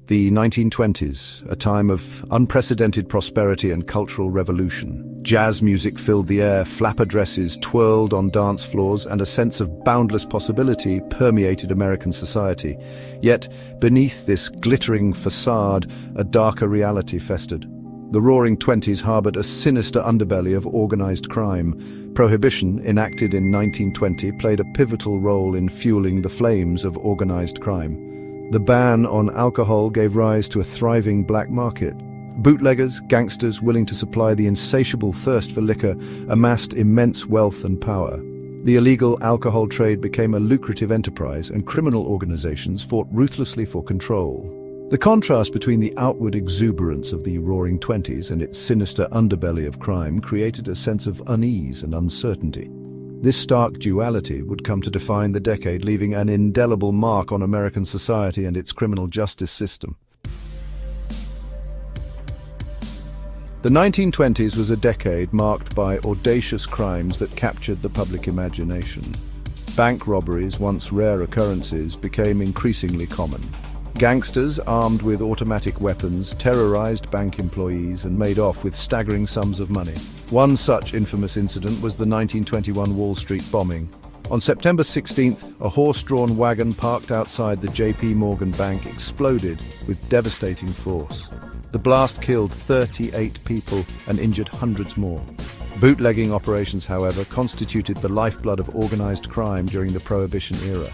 The 1920s, a time of unprecedented prosperity and cultural revolution. Jazz music filled the air, flapper dresses twirled on dance floors, and a sense of boundless possibility permeated American society. Yet, beneath this glittering facade, a darker reality festered. The Roaring Twenties harbored a sinister underbelly of organized crime. Prohibition, enacted in 1920, played a pivotal role in fueling the flames of organized crime. The ban on alcohol gave rise to a thriving black market. Bootleggers, gangsters willing to supply the insatiable thirst for liquor, amassed immense wealth and power. The illegal alcohol trade became a lucrative enterprise, and criminal organizations fought ruthlessly for control. The contrast between the outward exuberance of the Roaring Twenties and its sinister underbelly of crime created a sense of unease and uncertainty. This stark duality would come to define the decade, leaving an indelible mark on American society and its criminal justice system. The 1920s was a decade marked by audacious crimes that captured the public imagination. Bank robberies, once rare occurrences, became increasingly common. Gangsters, armed with automatic weapons, terrorized bank employees and made off with staggering sums of money. One such infamous incident was the 1921 Wall Street bombing. On September 16th, a horse-drawn wagon parked outside the J.P. Morgan Bank exploded with devastating force. The blast killed 38 people and injured hundreds more. Bootlegging operations, however, constituted the lifeblood of organized crime during the Prohibition era.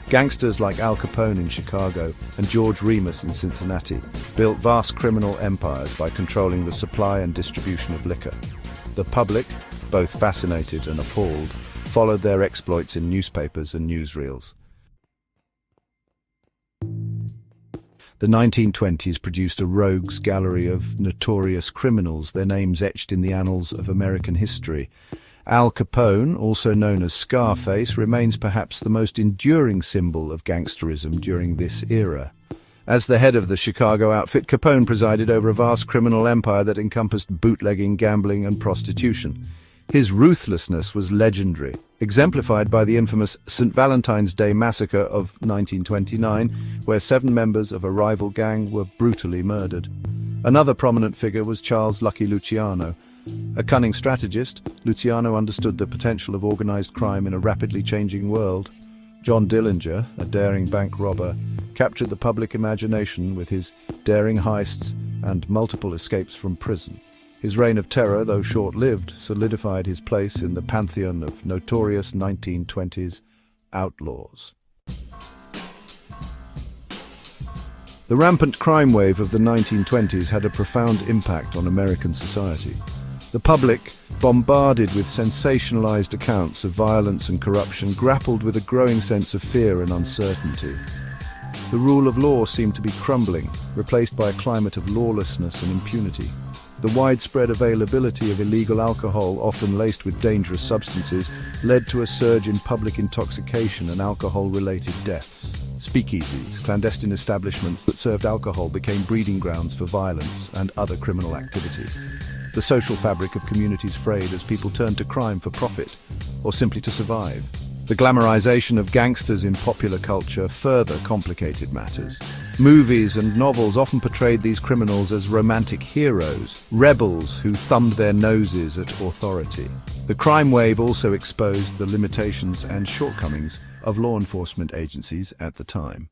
Gangsters like Al Capone in Chicago and George Remus in Cincinnati built vast criminal empires by controlling the supply and distribution of liquor. The public, both fascinated and appalled, followed their exploits in newspapers and newsreels. The 1920s produced a rogues gallery of notorious criminals, their names etched in the annals of American history. Al Capone, also known as Scarface, remains perhaps the most enduring symbol of gangsterism during this era. As the head of the Chicago outfit, Capone presided over a vast criminal empire that encompassed bootlegging, gambling, and prostitution. His ruthlessness was legendary, exemplified by the infamous St. Valentine's Day massacre of 1929, where 7 members of a rival gang were brutally murdered. Another prominent figure was Charles Lucky Luciano. A cunning strategist, Luciano understood the potential of organized crime in a rapidly changing world. John Dillinger, a daring bank robber, captured the public imagination with his daring heists and multiple escapes from prison. His reign of terror, though short-lived, solidified his place in the pantheon of notorious 1920s outlaws. The rampant crime wave of the 1920s had a profound impact on American society. The public, bombarded with sensationalized accounts of violence and corruption, grappled with a growing sense of fear and uncertainty. The rule of law seemed to be crumbling, replaced by a climate of lawlessness and impunity. The widespread availability of illegal alcohol, often laced with dangerous substances, led to a surge in public intoxication and alcohol-related deaths. Speakeasies, clandestine establishments that served alcohol, became breeding grounds for violence and other criminal activity. The social fabric of communities frayed as people turned to crime for profit, or simply to survive. The glamorization of gangsters in popular culture further complicated matters. Movies and novels often portrayed these criminals as romantic heroes, rebels who thumbed their noses at authority. The crime wave also exposed the limitations and shortcomings of law enforcement agencies at the time.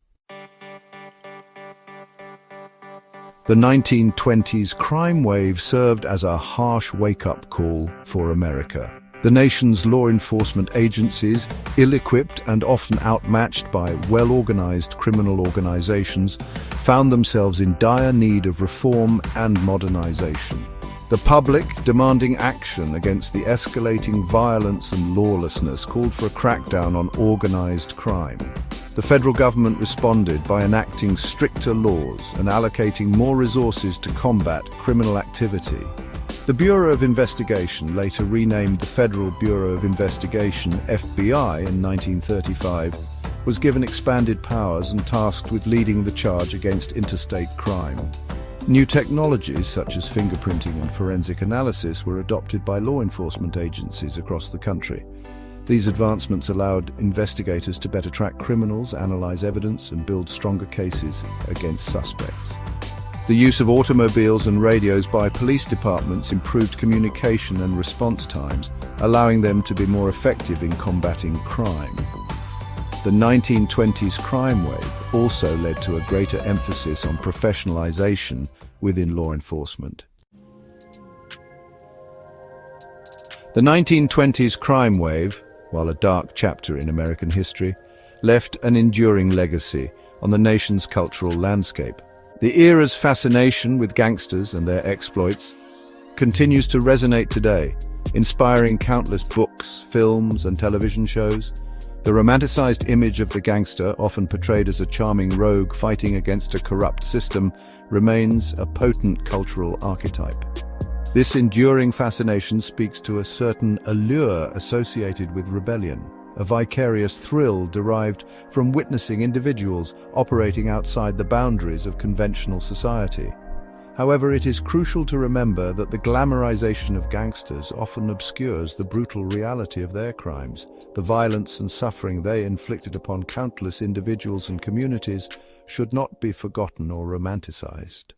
The 1920s crime wave served as a harsh wake-up call for America. The nation's law enforcement agencies, ill-equipped and often outmatched by well-organized criminal organizations, found themselves in dire need of reform and modernization. The public, demanding action against the escalating violence and lawlessness, called for a crackdown on organized crime. The federal government responded by enacting stricter laws and allocating more resources to combat criminal activity. The Bureau of Investigation, later renamed the Federal Bureau of Investigation, FBI, in 1935, was given expanded powers and tasked with leading the charge against interstate crime. New technologies such as fingerprinting and forensic analysis were adopted by law enforcement agencies across the country. These advancements allowed investigators to better track criminals, analyze evidence, and build stronger cases against suspects. The use of automobiles and radios by police departments improved communication and response times, allowing them to be more effective in combating crime. The 1920s crime wave also led to a greater emphasis on professionalization within law enforcement. The 1920s crime wave, while a dark chapter in American history, left an enduring legacy on the nation's cultural landscape. The era's fascination with gangsters and their exploits continues to resonate today, inspiring countless books, films, and television shows. The romanticized image of the gangster, often portrayed as a charming rogue fighting against a corrupt system, remains a potent cultural archetype. This enduring fascination speaks to a certain allure associated with rebellion, a vicarious thrill derived from witnessing individuals operating outside the boundaries of conventional society. However, it is crucial to remember that the glamorization of gangsters often obscures the brutal reality of their crimes. The violence and suffering they inflicted upon countless individuals and communities should not be forgotten or romanticized.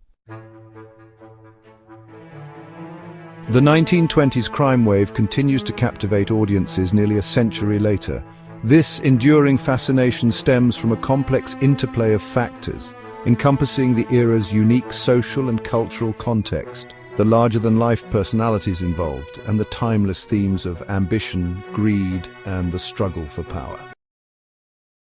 The 1920s crime wave continues to captivate audiences nearly a century later. This enduring fascination stems from a complex interplay of factors, encompassing the era's unique social and cultural context, the larger-than-life personalities involved, and the timeless themes of ambition, greed, and the struggle for power.